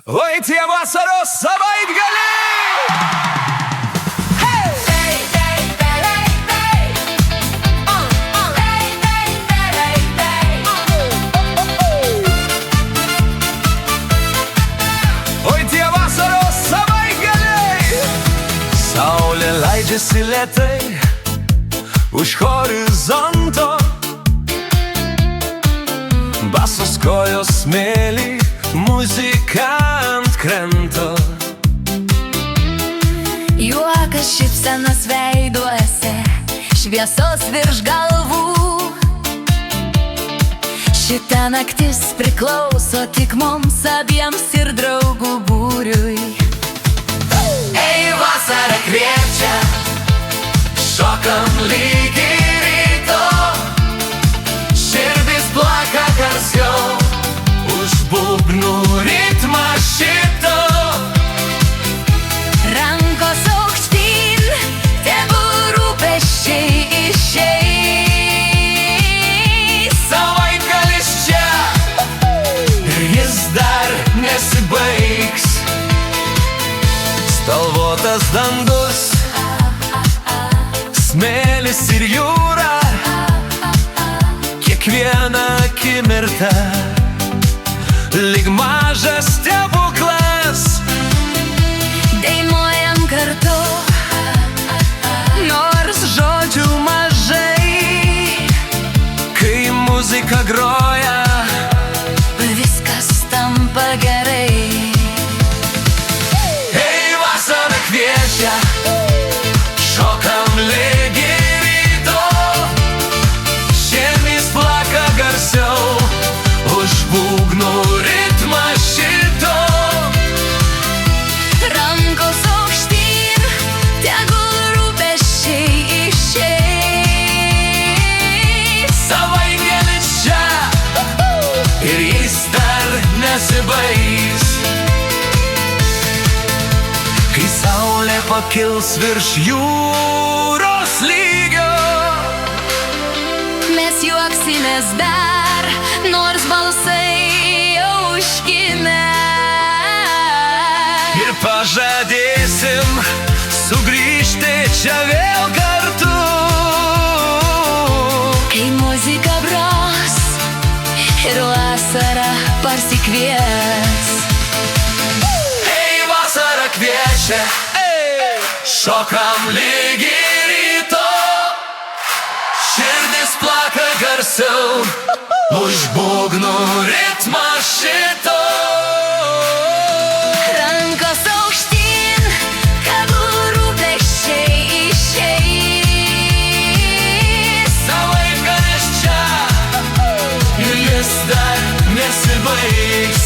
Oi, tie vasaros savaitgaliai! Oi, tie vasaros savaitgaliai! Saulė leidžiasi lėtai už horizonto, basos kojos smėly, muzika ant kranto. Juokas šypsenos veiduose, šviesos virš galvų. Šita naktis priklauso tik mums abiems ir draugų būriui. Ei, vasara kviečia, šokam lygi ryto, širdis plaka garsiau už būgnų ritmą šito. Rankos aukštyn, tegul rūpesčiai išeis. Savaitgalis čia ir jis dar nesibaigs. Spalvotas dangus, smėlis ir jūra, kiekviena akimirka lyg mažas stebuklas. Dainuojam kartu, Nors žodžių mažai, kai muzika groja, viskas tampa gerai. ei, vasara kviečia, šokam lygi ryto, širdis plaka garsiau už būgnų ritmą šito. Rankos aukštyn, tegul rūpesčiai išeis. Savaitgalis čia ir jis dar nesibaigs. Kai saulė pakils virš jūros lygio, Mes juoksimės dar, nors balsai jau užkimę. ir pažadėsim sugrįžti čia vėl kartu. Kai muzika gros ir vasara parsikvies. Ei, vasara kviečia, šokam lygi ryto, širdis plaka garsiau už būgnų ritmą šito. Rankos aukštyn, tegul rūpesčiai išeis. Savaitgalis čia ir jis dar nesibaigs.